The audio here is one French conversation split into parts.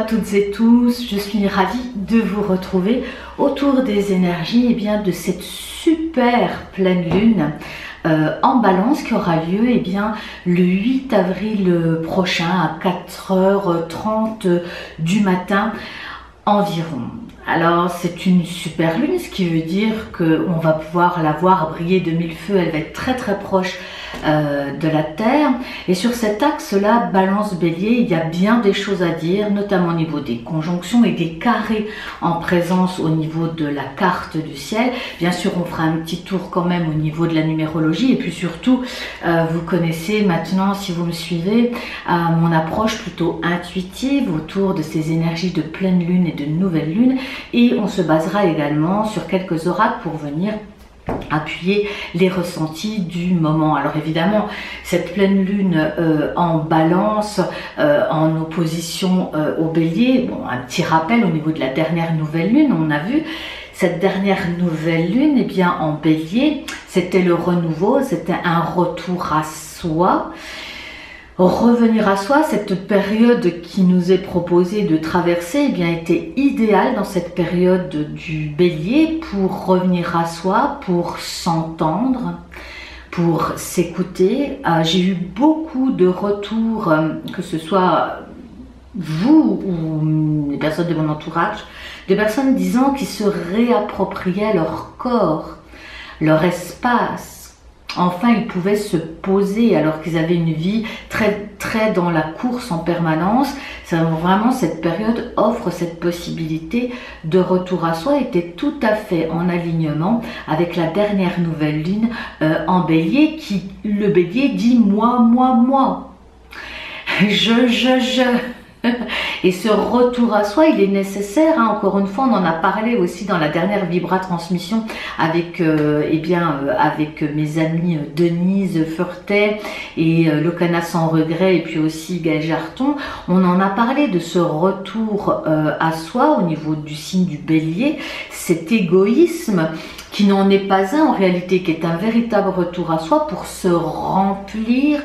à toutes et tous, je suis ravie de vous retrouver autour des énergies de cette super pleine lune en balance qui aura lieu le 8 avril prochain à 4h30 du matin environ. Alors c'est une super lune, ce qui veut dire qu'on va pouvoir la voir briller de mille feux. Elle va être très proche de la Terre, et sur cet axe là, Balance Bélier, il y a bien des choses à dire, notamment au niveau des conjonctions et des carrés en présence au niveau de la carte du ciel. Bien sûr, on fera un petit tour quand même au niveau de la numérologie, et puis surtout vous connaissez maintenant, si vous me suivez, mon approche plutôt intuitive autour de ces énergies de pleine lune et de nouvelle lune, et on se basera également sur quelques oracles pour venir appuyer les ressentis du moment. Alors évidemment, cette pleine lune en balance, en opposition au bélier, bon, un petit rappel au niveau de la dernière nouvelle lune, on a vu cette dernière nouvelle lune, en bélier, c'était le renouveau, c'était un retour à soi. Revenir à soi, cette période qui nous est proposée de traverser était idéale dans cette période du bélier pour revenir à soi, pour s'entendre, pour s'écouter. J'ai eu beaucoup de retours, que ce soit vous ou les personnes de mon entourage, des personnes disant qu'ils se réappropriaient leur corps, leur espace. Enfin, ils pouvaient se poser alors qu'ils avaient une vie très dans la course en permanence. Vraiment, cette période offre cette possibilité de retour à soi, était tout à fait en alignement avec la dernière nouvelle lune en bélier, qui, le bélier dit moi, je. Et ce retour à soi, il est nécessaire, encore une fois, on en a parlé aussi dans la dernière Vibra transmission avec avec mes amis Denise Furtet et Locana Sans Regret, et puis aussi Gaël Jarton. On en a parlé de ce retour à soi au niveau du signe du bélier, cet égoïsme qui n'en est pas un en réalité, qui est un véritable retour à soi pour se remplir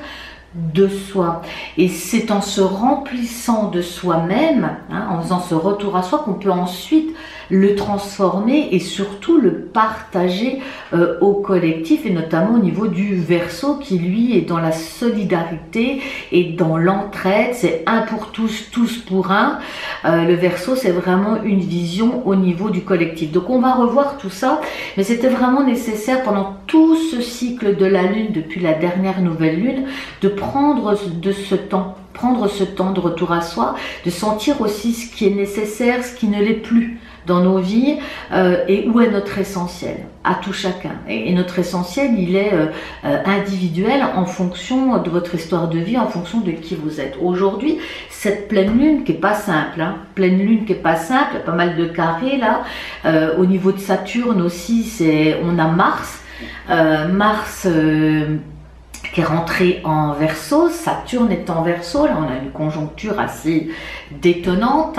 de soi. Et c'est en se remplissant de soi-même, en faisant ce retour à soi, qu'on peut ensuite le transformer et surtout le partager au collectif, et notamment au niveau du Verseau, qui lui est dans la solidarité et dans l'entraide. C'est un pour tous, tous pour un. Le Verseau, c'est vraiment une vision au niveau du collectif. Donc on va revoir tout ça, mais c'était vraiment nécessaire pendant tout ce cycle de la lune, depuis la dernière nouvelle lune, de prendre de ce temps, de retour à soi, de sentir aussi ce qui est nécessaire, ce qui ne l'est plus dans nos vies, et où est notre essentiel, à tout chacun. Et notre essentiel, il est individuel en fonction de votre histoire de vie, en fonction de qui vous êtes. Aujourd'hui, cette pleine lune qui est pas simple, pleine lune qui est pas simple, il y a pas mal de carrés là. Au niveau de Saturne aussi, on a Mars, qui est rentré en Verseau. Saturne est en Verseau, là on a une conjoncture assez détonnante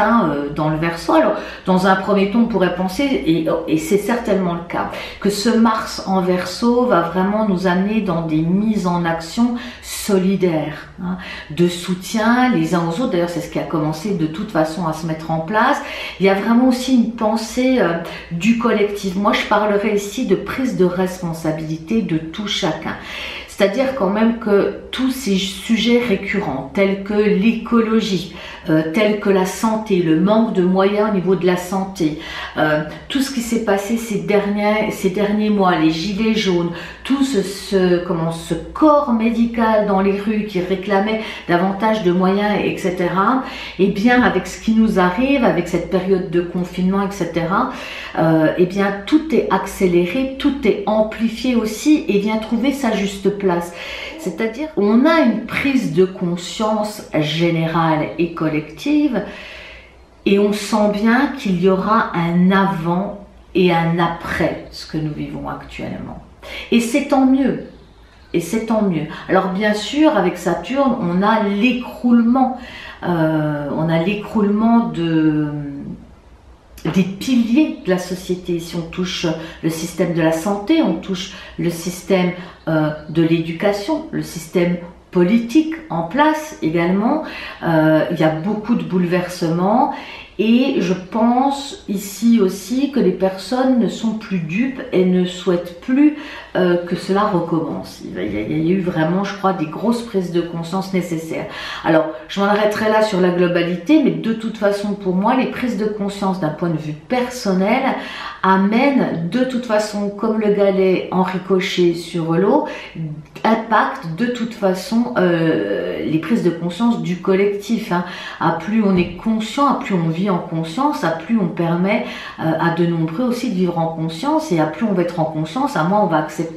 dans le Verseau. Alors dans un premier temps, on pourrait penser, et c'est certainement le cas, que ce Mars en Verseau va vraiment nous amener dans des mises en action solidaires, de soutien les uns aux autres. D'ailleurs, c'est ce qui a commencé de toute façon à se mettre en place. Il y a vraiment aussi une pensée du collectif. Moi, je parlerai ici de prise de responsabilité de tout chacun. C'est-à-dire quand même que tous ces sujets récurrents, tels que l'écologie, tels que la santé, le manque de moyens au niveau de la santé, tout ce qui s'est passé ces derniers mois, les gilets jaunes, tout ce corps médical dans les rues qui réclamait davantage de moyens, etc. Et bien avec ce qui nous arrive, avec cette période de confinement, etc. Tout est accéléré, tout est amplifié aussi, et vient trouver sa juste place. C'est-à-dire, on a une prise de conscience générale et collective, et on sent bien qu'il y aura un avant et un après ce que nous vivons actuellement. Et c'est tant mieux. Et c'est tant mieux. Alors bien sûr, avec Saturne, on a l'écroulement. Des piliers de la société. Si on touche le système de la santé, on touche le système de l'éducation, le système politique en place également. Il y a beaucoup de bouleversements. Et je pense ici aussi que les personnes ne sont plus dupes et ne souhaitent plus que cela recommence. Il y a eu vraiment, je crois, des grosses prises de conscience nécessaires. Alors, je m'en arrêterai là sur la globalité, mais de toute façon, pour moi, les prises de conscience d'un point de vue personnel amènent de toute façon, comme le galet en ricochet sur l'eau, impacte de toute façon les prises de conscience du collectif. Hein. À plus on est conscient, à plus on vit en conscience, à plus on permet à de nombreux aussi de vivre en conscience, et à plus on va être en conscience, à moins on va accepter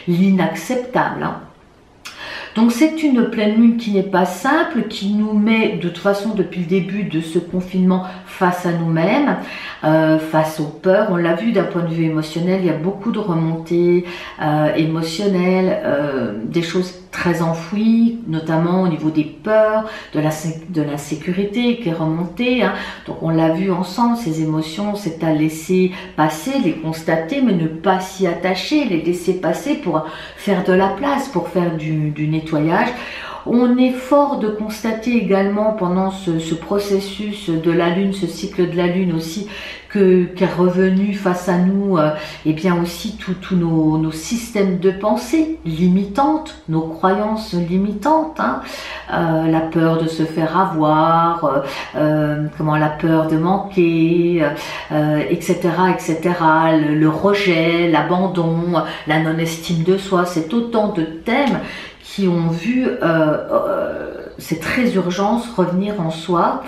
l'inacceptable. Hein. Donc c'est une pleine lune qui n'est pas simple, qui nous met de toute façon depuis le début de ce confinement face à nous-mêmes, face aux peurs. On l'a vu d'un point de vue émotionnel, il y a beaucoup de remontées émotionnelles, des choses très enfouies, notamment au niveau des peurs, de l'insécurité qui est remontée. Hein. Donc on l'a vu ensemble, ces émotions, c'est à laisser passer, les constater, mais ne pas s'y attacher, les laisser passer pour faire de la place, pour faire du nettoyage. On est fort de constater également pendant ce processus de la Lune, ce cycle de la Lune aussi, qu'est revenu face à nous et bien aussi tous nos systèmes de pensée limitantes, nos croyances limitantes, hein, la peur de se faire avoir, la peur de manquer, etc., etc., le rejet, l'abandon, la non-estime de soi. C'est autant de thèmes qui ont vu cette résurgence revenir en soi.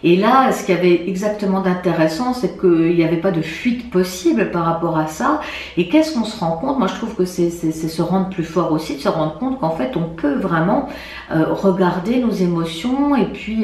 Et là, ce qu'il y avait exactement d'intéressant, c'est qu'il n'y avait pas de fuite possible par rapport à ça. Et qu'est-ce qu'on se rend compte? Moi, je trouve que c'est se rendre plus fort aussi, de se rendre compte qu'en fait, on peut vraiment regarder nos émotions et puis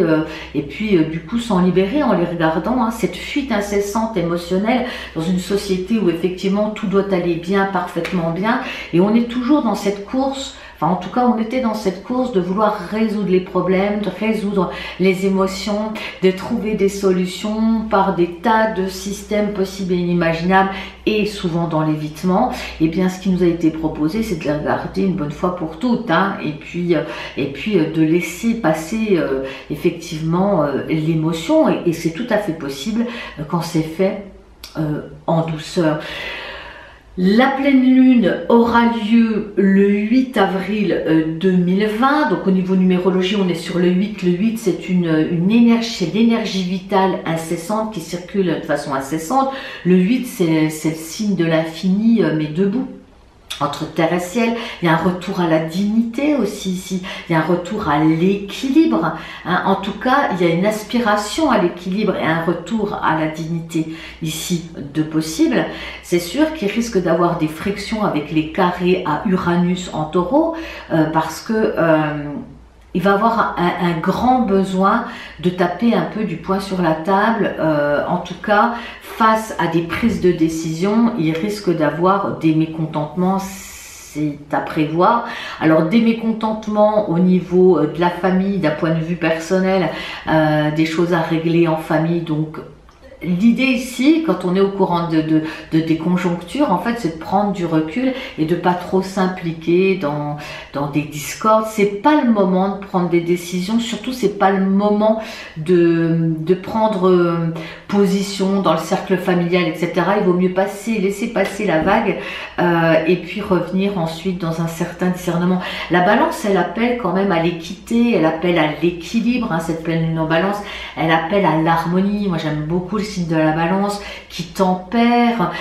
du coup s'en libérer en les regardant. Hein, cette fuite incessante émotionnelle dans une société où effectivement tout doit aller bien, parfaitement bien, et on est toujours dans cette course. Enfin, en tout cas, on était dans cette course de vouloir résoudre les problèmes, de résoudre les émotions, de trouver des solutions par des tas de systèmes possibles et inimaginables, et souvent dans l'évitement. Et bien, ce qui nous a été proposé, c'est de les regarder une bonne fois pour toutes, hein, et puis de laisser passer effectivement l'émotion, et c'est tout à fait possible quand c'est fait en douceur. La pleine lune aura lieu le 8 avril 2020, donc au niveau numérologie on est sur le 8. Le 8 c'est une énergie, c'est l'énergie vitale incessante qui circule de façon incessante. Le 8 c'est le signe de l'infini mais debout. Entre terre et ciel, il y a un retour à la dignité aussi ici, il y a un retour à l'équilibre, hein. En tout cas, il y a une aspiration à l'équilibre et un retour à la dignité ici de possible. C'est sûr qu'il risque d'avoir des frictions avec les carrés à Uranus en taureau, parce que il va avoir un grand besoin de taper un peu du poing sur la table. En tout cas, face à des prises de décision, il risque d'avoir des mécontentements, c'est à prévoir. Alors des mécontentements au niveau de la famille, d'un point de vue personnel, des choses à régler en famille, donc l'idée ici, quand on est au courant des conjonctures, en fait, c'est de prendre du recul et de pas trop s'impliquer dans des discordes. C'est pas le moment de prendre des décisions, surtout c'est pas le moment de prendre position dans le cercle familial, etc. Il vaut mieux laisser passer la vague et puis revenir ensuite dans un certain discernement. La balance, elle appelle quand même à l'équité, elle appelle à l'équilibre, hein, cette pleine lune en balance, elle appelle à l'harmonie. Moi, j'aime beaucoup le signe de la balance qui tempère,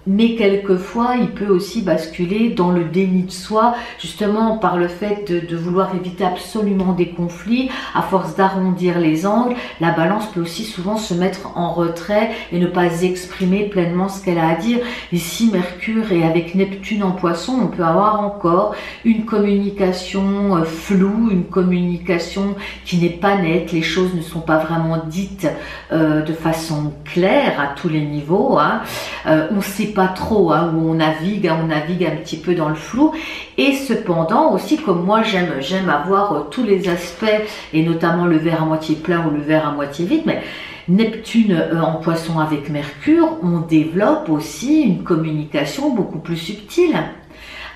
mais quelquefois il peut aussi basculer dans le déni de soi, justement par le fait de vouloir éviter absolument des conflits. À force d'arrondir les angles, la balance peut aussi souvent se mettre en retrait et ne pas exprimer pleinement ce qu'elle a à dire. Ici Mercure et avec Neptune en Poisson, on peut avoir encore une communication floue, une communication qui n'est pas nette, les choses ne sont pas vraiment dites de façon claire à tous les niveaux, hein. On sait pas trop, hein, où on navigue un petit peu dans le flou. Et cependant aussi, comme moi j'aime avoir tous les aspects, et notamment le verre à moitié plein ou le verre à moitié vide, mais Neptune en Poisson avec Mercure, on développe aussi une communication beaucoup plus subtile.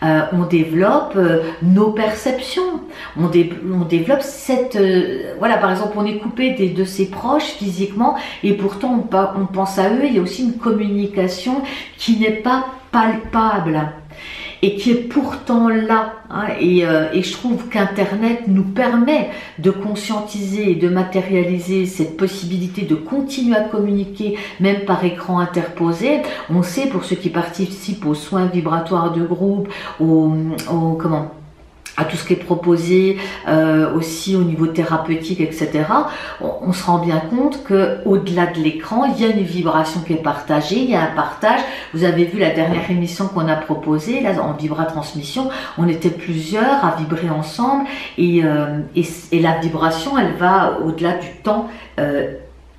on développe nos perceptions, on développe cette... voilà, par exemple, on est coupé de ses proches physiquement et pourtant on pense à eux. Il y a aussi une communication qui n'est pas palpable et qui est pourtant là, hein, et je trouve qu'Internet nous permet de conscientiser et de matérialiser cette possibilité de continuer à communiquer même par écran interposé. On sait, pour ceux qui participent aux soins vibratoires de groupe, à tout ce qui est proposé, aussi au niveau thérapeutique, etc. On se rend bien compte que au-delà de l'écran, il y a une vibration qui est partagée, il y a un partage. Vous avez vu la dernière émission qu'on a proposée, là en vibra-transmission, on était plusieurs à vibrer ensemble, et la vibration, elle va au-delà du temps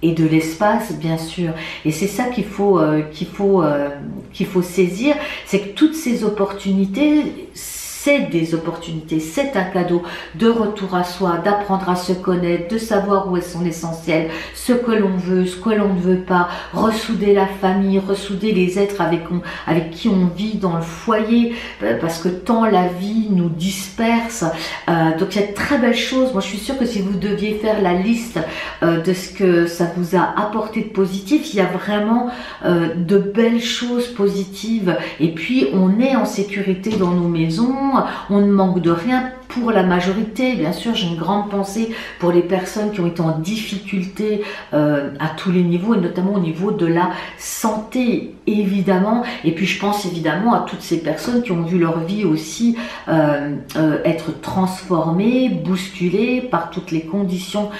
et de l'espace, bien sûr. Et c'est ça qu'il faut saisir, c'est que toutes ces opportunités, c'est des opportunités, c'est un cadeau de retour à soi, d'apprendre à se connaître, de savoir où est son essentiel, ce que l'on veut, ce que l'on ne veut pas, ressouder la famille, ressouder les êtres avec qui on vit dans le foyer, parce que tant la vie nous disperse. Donc il y a de très belles choses. Moi je suis sûre que si vous deviez faire la liste de ce que ça vous a apporté de positif, il y a vraiment de belles choses positives. Et puis on est en sécurité dans nos maisons, on ne manque de rien pour la majorité. Bien sûr, j'ai une grande pensée pour les personnes qui ont été en difficulté à tous les niveaux, et notamment au niveau de la santé, évidemment. Et puis je pense évidemment à toutes ces personnes qui ont vu leur vie aussi être transformée, bousculée par toutes les conditions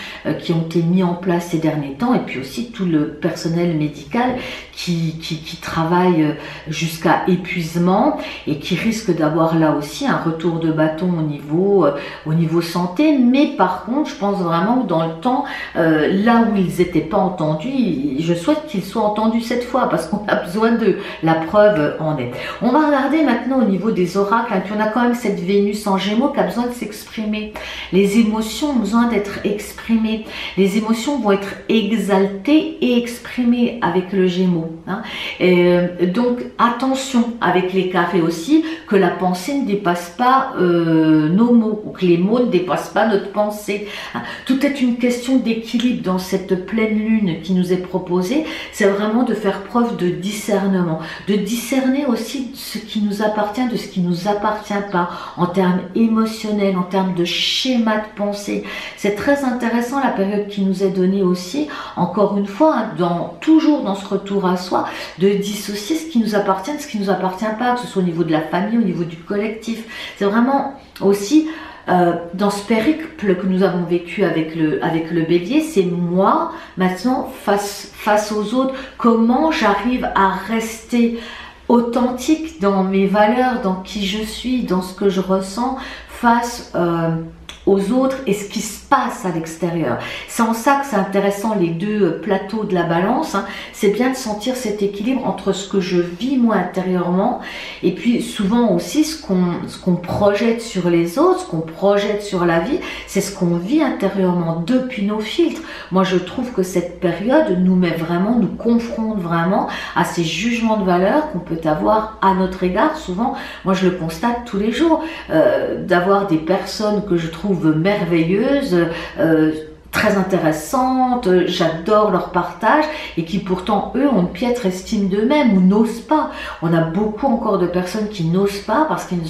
qui ont été mises en place ces derniers temps, et puis aussi tout le personnel médical qui travaille jusqu'à épuisement et qui risque d'avoir là aussi un retour de bâton au niveau santé. Mais par contre, je pense vraiment que dans le temps, là où ils n'étaient pas entendus, je souhaite qu'ils soient entendus cette fois, parce qu'on a besoin de la preuve en est. On va regarder maintenant au niveau des oracles, hein, puis on a quand même cette Vénus en Gémeaux qui a besoin de s'exprimer. Les émotions ont besoin d'être exprimées. Les émotions vont être exaltées et exprimées avec le Gémeaux. Hein. Donc attention avec les carrés aussi, que la pensée ne dépasse pas nos mots, ou que les mots ne dépassent pas notre pensée. Hein. Tout est une question d'équilibre dans cette pleine lune qui nous est proposée. C'est vraiment de faire preuve de discernement, de discerner aussi ce qui nous appartient de ce qui nous appartient pas, en termes émotionnels, en termes de schéma de pensée. C'est très intéressant la période qui nous est donnée aussi, encore une fois, hein, toujours dans ce retour à soi, de dissocier ce qui nous appartient de ce qui nous appartient pas, que ce soit au niveau de la famille, au niveau du collectif. C'est vraiment aussi dans ce périple que nous avons vécu avec le bélier, c'est moi maintenant face aux autres, comment j'arrive à rester authentique dans mes valeurs, dans qui je suis, dans ce que je ressens face aux autres et ce qui se passe à l'extérieur. C'est en ça que c'est intéressant, les deux plateaux de la balance, hein. C'est bien de sentir cet équilibre entre ce que je vis moi intérieurement et puis souvent aussi ce qu'on projette sur les autres, ce qu'on projette sur la vie, c'est ce qu'on vit intérieurement depuis nos filtres. Moi je trouve que cette période nous confronte vraiment à ces jugements de valeur qu'on peut avoir à notre égard. Souvent, moi je le constate tous les jours, d'avoir des personnes que je trouve merveilleuses, très intéressantes, j'adore leur partage, et qui pourtant eux ont une piètre estime d'eux-mêmes ou n'osent pas. On a beaucoup encore de personnes qui n'osent pas parce qu'ils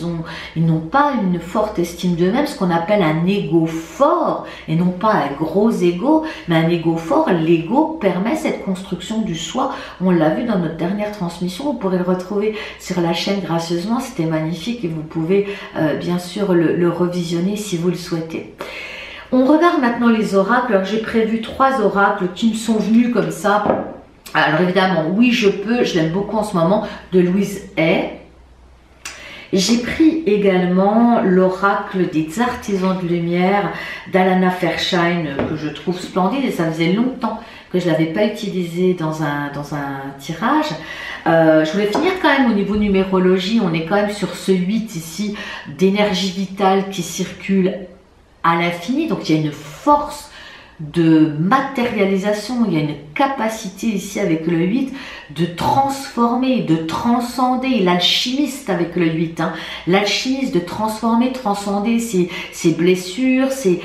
n'ont pas une forte estime d'eux-mêmes, ce qu'on appelle un ego fort, et non pas un gros ego, mais un ego fort. L'ego permet cette construction du soi. On l'a vu dans notre dernière transmission, vous pourrez le retrouver sur la chaîne gracieusement, c'était magnifique et vous pouvez bien sûr le revisionner si vous le souhaitez. On regarde maintenant les oracles. Alors j'ai prévu 3 oracles qui me sont venus comme ça. Alors évidemment, oui je peux, je l'aime beaucoup en ce moment, de Louise Hay. J'ai pris également l'oracle des artisans de lumière d'Alana Fairchild, que je trouve splendide, et ça faisait longtemps que je ne l'avais pas utilisé dans un tirage. Je voulais finir quand même au niveau numérologie. On est quand même sur ce 8 ici d'énergie vitale qui circule à l'infini, donc il y a une force de matérialisation, il y a une capacité ici avec le 8 de transformer, de transcender, l'alchimiste avec le 8, hein, l'alchimiste de transformer, transcender ses blessures, ses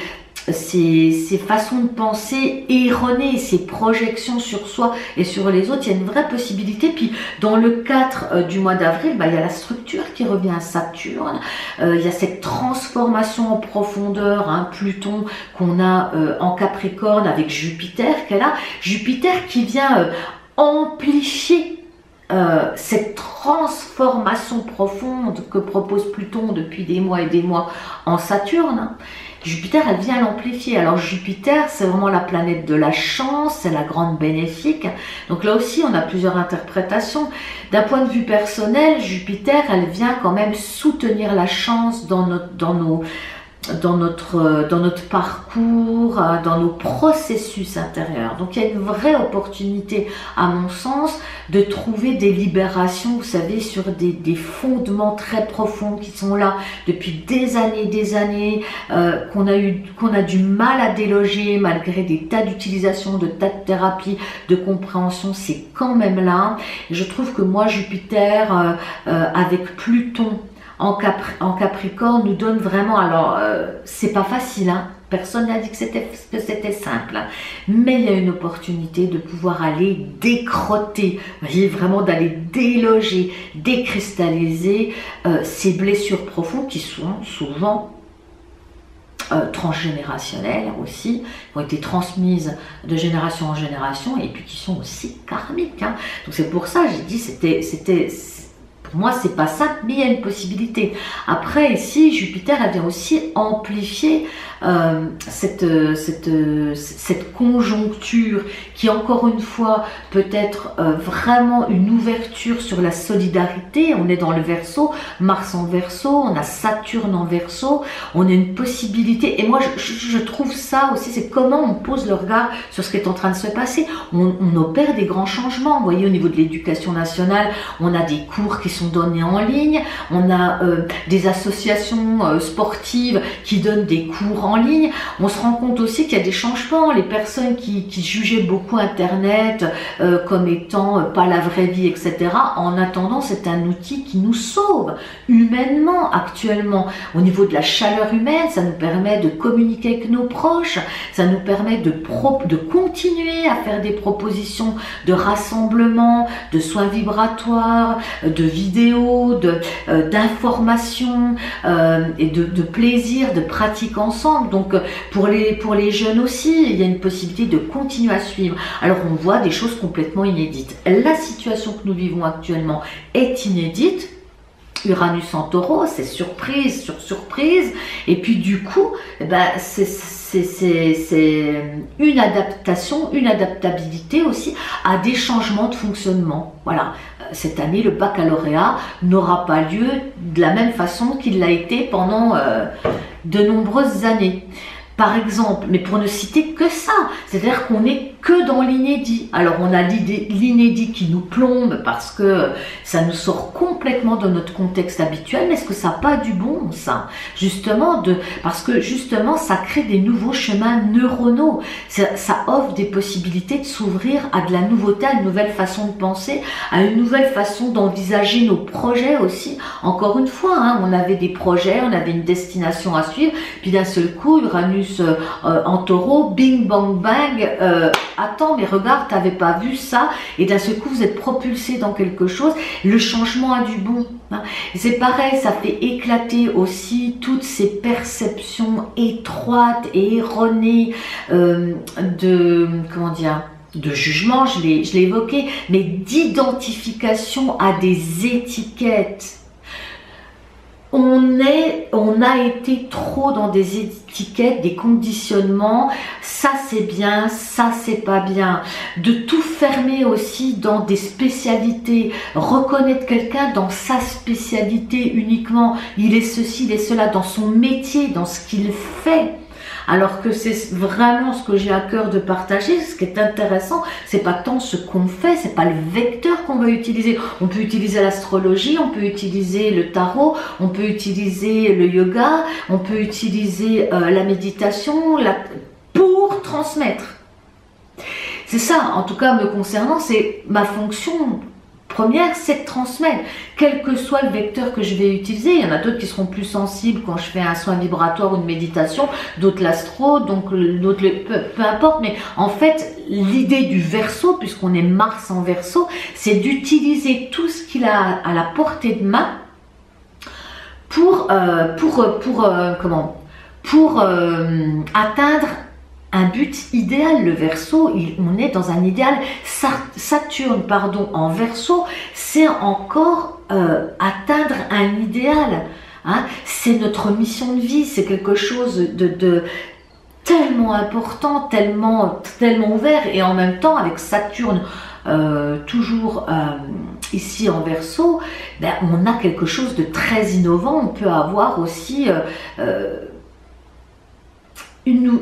façons de penser erronées, ses projections sur soi et sur les autres. Il y a une vraie possibilité. Puis dans le 4 du mois d'avril, il y a la structure qui revient à Saturne, il y a cette transformation en profondeur, hein, Pluton qu'on a en Capricorne avec Jupiter qu'elle a, Jupiter qui vient amplifier cette transformation profonde que propose Pluton depuis des mois et des mois en Saturne, hein. Jupiter, elle vient l'amplifier. Alors Jupiter, c'est vraiment la planète de la chance, c'est la grande bénéfique. Donc là aussi, on a plusieurs interprétations. D'un point de vue personnel, Jupiter, elle vient quand même soutenir la chance dans notre parcours, dans nos processus intérieurs. Donc il y a une vraie opportunité, à mon sens, de trouver des libérations, vous savez, sur des fondements très profonds qui sont là depuis des années, qu'on a du mal à déloger malgré des tas d'utilisations, de tas de thérapies, de compréhension, c'est quand même là. Et je trouve que moi, Jupiter, avec Pluton, en Capricorne nous donne vraiment, alors c'est pas facile, hein, personne n'a dit que c'était simple, hein, mais il y a une opportunité de pouvoir aller décrotter, vous voyez, vraiment d'aller déloger, décristalliser ces blessures profondes qui sont souvent transgénérationnelles aussi, qui ont été transmises de génération en génération et puis qui sont aussi karmiques, hein. Donc c'est pour ça j'ai dit pour moi, c'est pas ça, mais il y a une possibilité. Après, ici, Jupiter, elle vient aussi amplifier cette conjoncture qui, encore une fois, peut être vraiment une ouverture sur la solidarité. On est dans le Verseau, Mars en Verseau, on a Saturne en Verseau, on a une possibilité. Et moi, je trouve ça aussi, c'est comment on pose le regard sur ce qui est en train de se passer. On opère des grands changements. Vous voyez, au niveau de l'éducation nationale, on a des cours qui sont donnés en ligne, on a des associations sportives qui donnent des cours en ligne. On se rend compte aussi qu'il y a des changements. Les personnes qui jugeaient beaucoup Internet comme étant pas la vraie vie, etc. En attendant, c'est un outil qui nous sauve humainement actuellement. Au niveau de la chaleur humaine, ça nous permet de communiquer avec nos proches, ça nous permet de continuer à faire des propositions de rassemblement, de soins vibratoires, de vidéos, d'informations et de plaisir, de pratique ensemble. Donc pour les jeunes aussi, il y a une possibilité de continuer à suivre. Alors on voit des choses complètement inédites. La situation que nous vivons actuellement est inédite. Uranus en Taureau, c'est surprise sur surprise, et puis du coup, c'est une adaptation, une adaptabilité aussi à des changements de fonctionnement. Voilà, cette année, le baccalauréat n'aura pas lieu de la même façon qu'il l'a été pendant de nombreuses années. Par exemple, mais pour ne citer que ça, c'est-à-dire qu'on n'est que dans l'inédit. Alors on a l'inédit qui nous plombe parce que ça nous sort complètement de notre contexte habituel, mais est-ce que ça n'a pas du bon, ça? Justement, parce que justement, ça crée des nouveaux chemins neuronaux. Ça offre des possibilités de s'ouvrir à de la nouveauté, à une nouvelle façon de penser, à une nouvelle façon d'envisager nos projets aussi. Encore une fois, hein, on avait des projets, on avait une destination à suivre, puis d'un seul coup, Uranus en Taureau, bing bang bang, attends mais regarde, t'avais pas vu ça, et d'un seul coup vous êtes propulsé dans quelque chose. Le changement a du bon, hein. C'est pareil, ça fait éclater aussi toutes ces perceptions étroites et erronées comment dire, de jugement, je l'ai évoqué, mais d'identification à des étiquettes. On a été trop dans des étiquettes, des conditionnements, ça c'est bien, ça c'est pas bien, de tout fermer aussi dans des spécialités, reconnaître quelqu'un dans sa spécialité uniquement, il est ceci, il est cela, dans son métier, dans ce qu'il fait. Alors que c'est vraiment ce que j'ai à cœur de partager. Ce qui est intéressant, c'est pas tant ce qu'on fait, c'est pas le vecteur qu'on va utiliser. On peut utiliser l'astrologie, on peut utiliser le tarot, on peut utiliser le yoga, on peut utiliser la méditation, pour transmettre. C'est ça, en tout cas me concernant, c'est ma fonction première, c'est de transmettre, quel que soit le vecteur que je vais utiliser. Il y en a d'autres qui seront plus sensibles quand je fais un soin vibratoire ou une méditation, d'autres l'astro, donc d'autres peu importe. Mais en fait, l'idée du Verseau, puisqu'on est Mars en Verseau, c'est d'utiliser tout ce qu'il a à la portée de main pour atteindre un but idéal. Le Verseau, on est dans un idéal. Saturne, pardon, en Verseau, c'est encore atteindre un idéal. Hein. C'est notre mission de vie, c'est quelque chose de tellement important, tellement ouvert, et en même temps avec Saturne toujours ici en Verseau, ben, on a quelque chose de très innovant. On peut avoir aussi une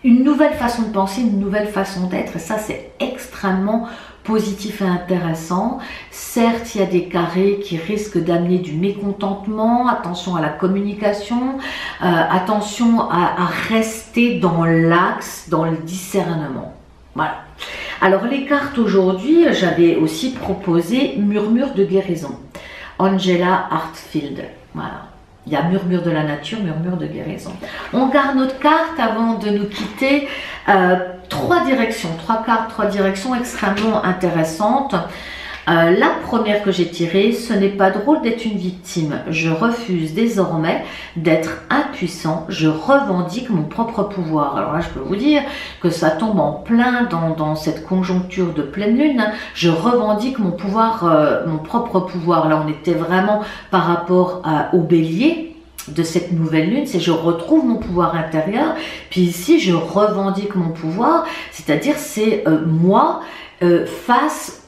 nouvelle façon de penser, une nouvelle façon d'être, et ça c'est extrêmement positif et intéressant. Certes, il y a des carrés qui risquent d'amener du mécontentement, attention à la communication, attention à rester dans l'axe, dans le discernement. Voilà. Alors les cartes aujourd'hui, j'avais aussi proposé Murmure de guérison, Angela Hartfield. Voilà. Il y a Murmure de la nature, Murmure de guérison. On garde notre carte avant de nous quitter. Trois cartes, trois directions extrêmement intéressantes. La première que j'ai tirée, ce n'est pas drôle d'être une victime. Je refuse désormais d'être impuissant. Je revendique mon propre pouvoir. Alors là, je peux vous dire que ça tombe en plein dans cette conjoncture de pleine lune. Je revendique mon pouvoir, mon propre pouvoir. Là, on était vraiment par rapport au bélier de cette nouvelle lune, c'est je retrouve mon pouvoir intérieur. Puis ici, je revendique mon pouvoir, c'est-à-dire c'est moi face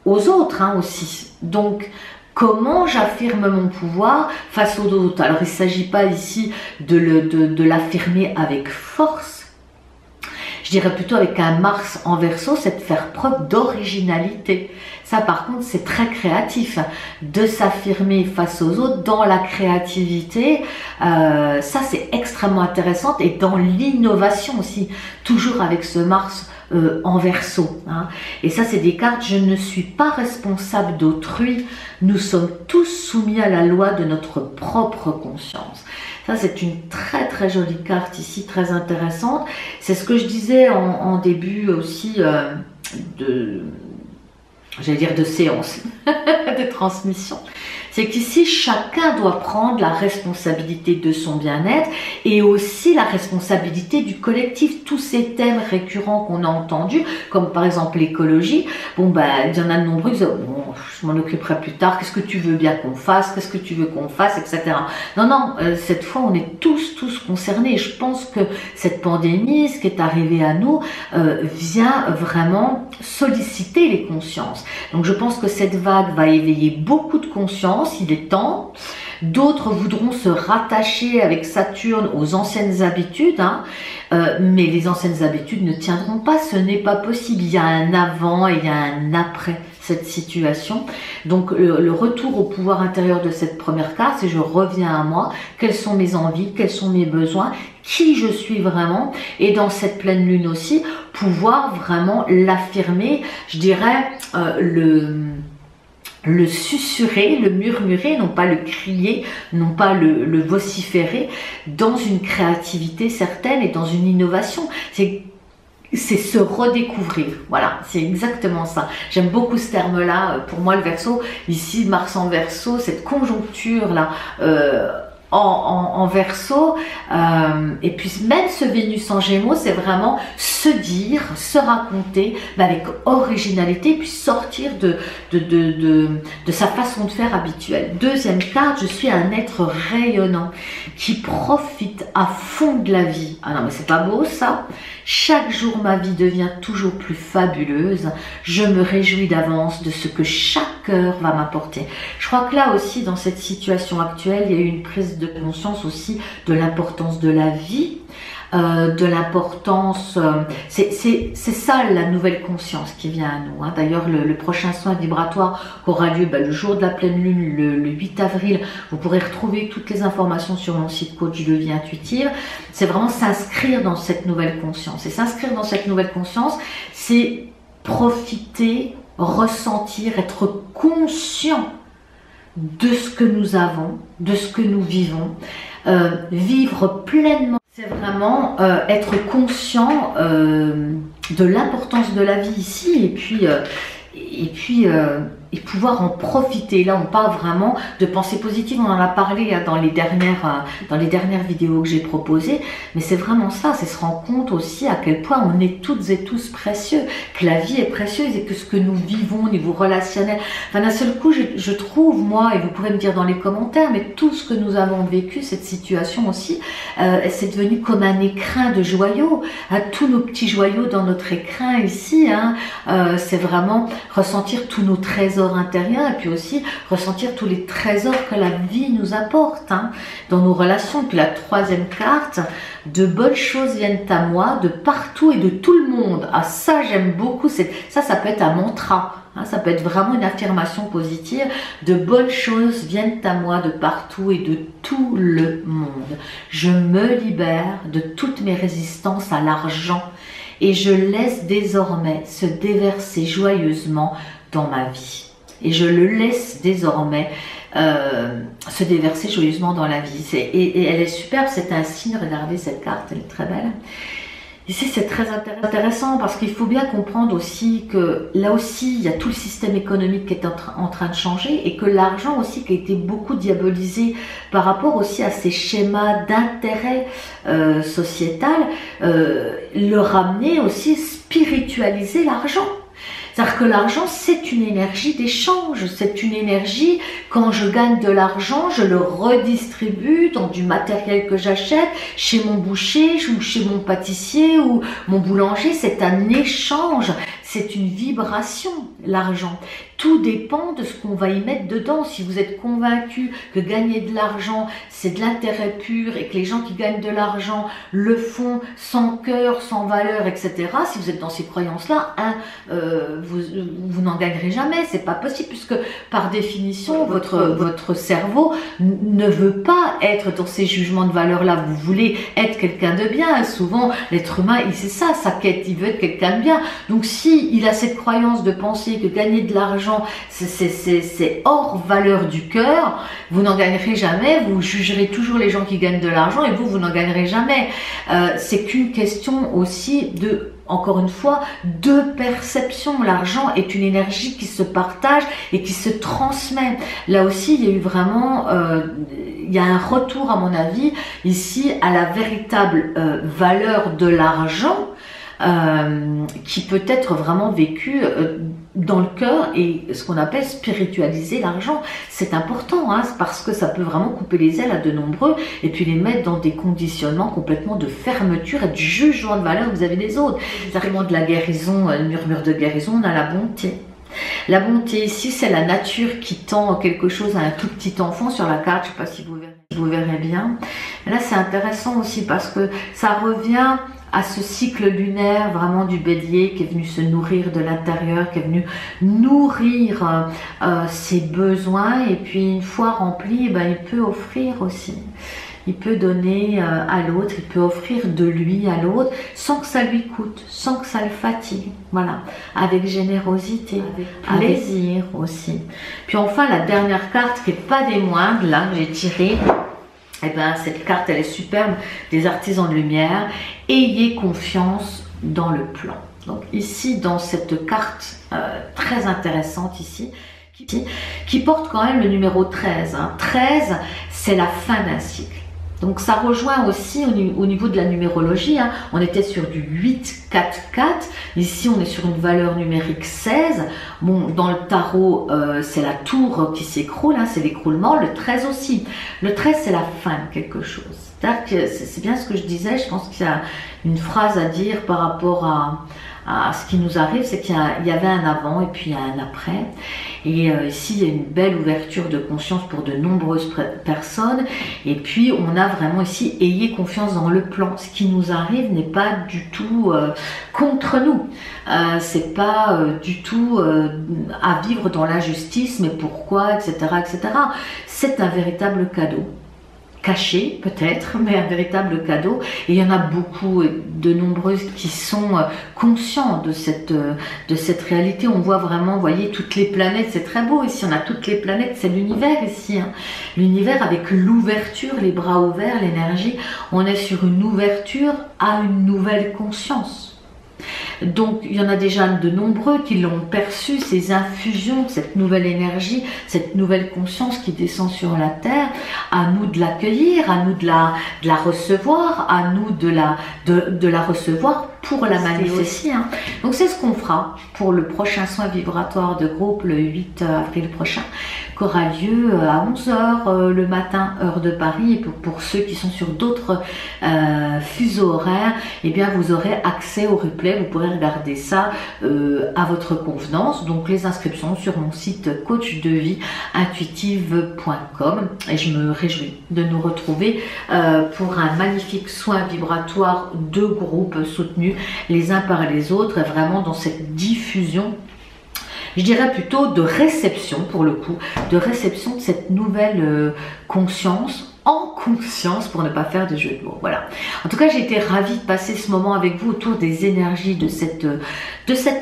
aux autres aussi. Donc, comment j'affirme mon pouvoir face aux autres? Alors, il ne s'agit pas ici de l'affirmer avec force. Je dirais plutôt avec un Mars en Verseau, c'est de faire preuve d'originalité. Ça, par contre, c'est très créatif, de s'affirmer face aux autres dans la créativité. Ça, c'est extrêmement intéressant, et dans l'innovation aussi, toujours avec ce Mars en Verseau. Hein. Et ça, c'est des cartes, je ne suis pas responsable d'autrui, nous sommes tous soumis à la loi de notre propre conscience. Ça, c'est une très très jolie carte ici, très intéressante. C'est ce que je disais en début aussi j'allais dire de séance, de transmission. C'est qu'ici, chacun doit prendre la responsabilité de son bien-être et aussi la responsabilité du collectif. Tous ces thèmes récurrents qu'on a entendus, comme par exemple l'écologie, bon ben, il y en a de nombreux qui disent, bon, je m'en occuperai plus tard, qu'est-ce que tu veux bien qu'on fasse, qu'est-ce que tu veux qu'on fasse, etc. Non, non, cette fois, on est tous concernés. Je pense que cette pandémie, ce qui est arrivé à nous, vient vraiment solliciter les consciences. Donc, je pense que cette vague va éveiller beaucoup de conscience. Il est temps. D'autres voudront se rattacher avec Saturne aux anciennes habitudes, hein, mais les anciennes habitudes ne tiendront pas, ce n'est pas possible. Il y a un avant et il y a un après cette situation. Donc le retour au pouvoir intérieur de cette première carte, c'est je reviens à moi, quelles sont mes envies, quels sont mes besoins, qui je suis vraiment, et dans cette pleine lune aussi, pouvoir vraiment l'affirmer, je dirais le susurrer, le murmurer, non pas le crier, non pas le vociférer, dans une créativité certaine et dans une innovation. C'est se redécouvrir, voilà, c'est exactement ça. J'aime beaucoup ce terme-là. Pour moi, le Verseau, ici, Mars en Verseau, cette conjoncture-là, en Verseau, et puis même ce Vénus en Gémeaux, c'est vraiment se dire, se raconter, mais avec originalité, puis sortir de sa façon de faire habituelle. Deuxième carte, je suis un être rayonnant qui profite à fond de la vie. Ah non, mais c'est pas beau ça? Chaque jour, ma vie devient toujours plus fabuleuse. Je me réjouis d'avance de ce que chaque heure va m'apporter. Je crois que là aussi, dans cette situation actuelle, il y a eu une prise de conscience aussi de l'importance de la vie. de l'importance. C'est ça la nouvelle conscience qui vient à nous. Hein. D'ailleurs, le prochain soin vibratoire qui aura lieu le jour de la pleine lune, le 8 avril, vous pourrez retrouver toutes les informations sur mon site Coach de vie intuitive. C'est vraiment s'inscrire dans cette nouvelle conscience. Et s'inscrire dans cette nouvelle conscience, c'est profiter, ressentir, être conscient de ce que nous avons, de ce que nous vivons, vivre pleinement. C'est vraiment être conscient de l'importance de la vie ici et pouvoir en profiter. Là, on parle vraiment de pensée positive. On en a parlé dans les dernières vidéos que j'ai proposées. Mais c'est vraiment ça, c'est se rendre compte aussi à quel point on est toutes et tous précieux, que la vie est précieuse et que ce que nous vivons au niveau relationnel. Enfin, d'un seul coup, je trouve, moi, et vous pourrez me dire dans les commentaires, mais tout ce que nous avons vécu, cette situation aussi, c'est devenu comme un écrin de joyaux. Tous nos petits joyaux dans notre écrin ici, hein, c'est vraiment ressentir tous nos trésors intérieur et puis aussi ressentir tous les trésors que la vie nous apporte hein, dans nos relations. Puis la troisième carte, de bonnes choses viennent à moi de partout et de tout le monde. Ah ça j'aime beaucoup, ça peut être un mantra, hein, ça peut être vraiment une affirmation positive. De bonnes choses viennent à moi de partout et de tout le monde. Je me libère de toutes mes résistances à l'argent et je laisse désormais se déverser joyeusement dans ma vie. Et je le laisse désormais se déverser joyeusement dans la vie. Et elle est superbe, c'est un signe, regardez cette carte, elle est très belle. Ici c'est très intéressant parce qu'il faut bien comprendre aussi que là aussi il y a tout le système économique qui est en train de changer et que l'argent aussi qui a été beaucoup diabolisé par rapport aussi à ces schémas d'intérêt sociétal, le ramener aussi, spiritualiser l'argent. C'est-à-dire que l'argent, c'est une énergie d'échange, c'est une énergie, quand je gagne de l'argent, je le redistribue dans du matériel que j'achète, chez mon boucher, ou chez mon pâtissier, ou mon boulanger, c'est un échange, c'est une vibration, l'argent. Tout dépend de ce qu'on va y mettre dedans. Si vous êtes convaincu que gagner de l'argent, c'est de l'intérêt pur et que les gens qui gagnent de l'argent le font sans cœur, sans valeur, etc. Si vous êtes dans ces croyances-là, vous n'en gagnerez jamais. C'est pas possible puisque par définition, votre cerveau ne veut pas être dans ces jugements de valeur-là. Vous voulez être quelqu'un de bien. Souvent, l'être humain, c'est ça, sa quête. Il veut être quelqu'un de bien. Donc, si il a cette croyance de penser que gagner de l'argent, c'est hors valeur du cœur, vous n'en gagnerez jamais, vous jugerez toujours les gens qui gagnent de l'argent et vous n'en gagnerez jamais. C'est qu'une question aussi de, encore une fois, de perception. L'argent est une énergie qui se partage et qui se transmet. Là aussi, il y a eu vraiment, il y a un retour à mon avis ici à la véritable valeur de l'argent. Qui peut être vraiment vécu dans le cœur et ce qu'on appelle spiritualiser l'argent. C'est important hein, parce que ça peut vraiment couper les ailes à de nombreux et puis les mettre dans des conditionnements complètement de fermeture et de jugement de valeur vis-à-vis des autres. C'est vraiment de la guérison, le murmure de guérison, on a la bonté. La bonté ici, c'est la nature qui tend quelque chose à un tout petit enfant sur la carte. Je ne sais pas si vous verrez bien. Là, c'est intéressant aussi parce que ça revient à ce cycle lunaire vraiment du bélier qui est venu se nourrir de l'intérieur, qui est venu nourrir ses besoins et puis une fois rempli, il peut offrir aussi. Il peut donner à l'autre, il peut offrir de lui à l'autre sans que ça lui coûte, sans que ça le fatigue. Voilà, avec générosité, avec plaisir aussi. Puis enfin, la dernière carte qui n'est pas des moindres, là, que j'ai tirée, eh ben, cette carte, elle est superbe, des artisans de lumière. Ayez confiance dans le plan. Donc ici, dans cette carte très intéressante ici, qui porte quand même le numéro 13. Hein. 13, c'est la fin d'un cycle. Donc ça rejoint aussi au niveau de la numérologie, hein. On était sur du 8, 4, 4, ici on est sur une valeur numérique 16, bon dans le tarot c'est la tour qui s'écroule, hein, c'est l'écroulement, le 13 aussi, le 13 c'est la fin de quelque chose. C'est-à-dire que c'est bien ce que je disais, je pense qu'il y a une phrase à dire par rapport à ce qui nous arrive, c'est qu'il y avait un avant et puis il y a un après. Et ici, il y a une belle ouverture de conscience pour de nombreuses personnes. Et puis, on a vraiment ici, ayez confiance dans le plan. Ce qui nous arrive n'est pas du tout contre nous. C'est pas du tout à vivre dans l'injustice, mais pourquoi, etc., etc. C'est un véritable cadeau. Caché peut-être, mais un véritable cadeau. Et il y en a beaucoup, de nombreuses qui sont conscients de cette réalité. On voit vraiment, vous voyez, toutes les planètes, c'est très beau ici, on a toutes les planètes, c'est l'univers ici. Hein. L'univers avec l'ouverture, les bras ouverts, l'énergie, on est sur une ouverture à une nouvelle conscience. Donc il y en a déjà de nombreux qui l'ont perçu, ces infusions, cette nouvelle énergie, cette nouvelle conscience qui descend sur la terre. À nous de l'accueillir, à nous de la recevoir, à nous de la recevoir pour la manifester. Hein. Donc c'est ce qu'on fera pour le prochain soin vibratoire de groupe le 8 avril prochain, qui aura lieu à 11 h le matin, heure de Paris. Et pour ceux qui sont sur d'autres fuseaux horaires, eh bien vous aurez accès au replay, vous pourrez regarder ça à votre convenance. Donc les inscriptions sur mon site coachdevieintuitive.com, et je me réjouis de nous retrouver pour un magnifique soin vibratoire de groupe soutenu les uns par les autres, et vraiment dans cette diffusion, je dirais plutôt de réception, pour le coup, de réception de cette nouvelle conscience, en conscience, pour ne pas faire de jeu de mots. Voilà. En tout cas, j'ai été ravie de passer ce moment avec vous autour des énergies de cette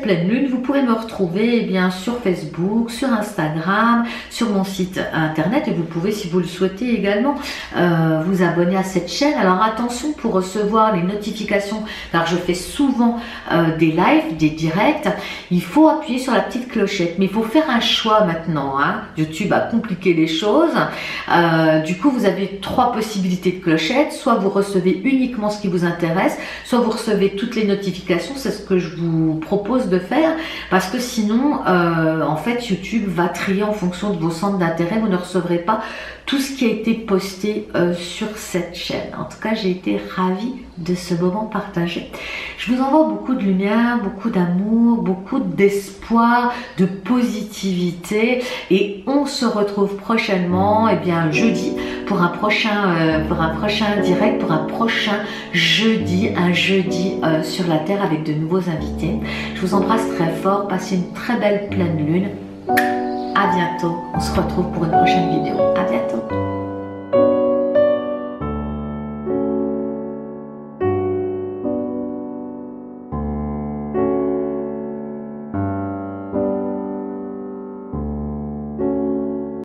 pleine lune. Vous pouvez me retrouver bien sur Facebook, sur Instagram, sur mon site internet, et vous pouvez, si vous le souhaitez également, vous abonner à cette chaîne. Alors attention, pour recevoir les notifications, car je fais souvent des lives, des directs, il faut appuyer sur la petite clochette. Mais il faut faire un choix maintenant. Hein. YouTube a compliqué les choses. Du coup, vous avez 3 possibilités de clochette. Soit vous recevez uniquement ce qui vous intéresse, soit vous recevez toutes les notifications. C'est ce que je vous propose de faire, parce que sinon en fait YouTube va trier en fonction de vos centres d'intérêt. Vous ne recevrez pas tout ce qui a été posté sur cette chaîne. En tout cas, j'ai été ravie de ce moment partagé. Je vous envoie beaucoup de lumière, beaucoup d'amour, beaucoup d'espoir, de positivité, et on se retrouve prochainement, et bien jeudi, pour un prochain direct, pour un prochain jeudi, un jeudi sur la Terre avec de nouveaux invités. Je vous embrasse très fort, passez une très belle pleine lune. À bientôt, on se retrouve pour une prochaine vidéo. À bientôt.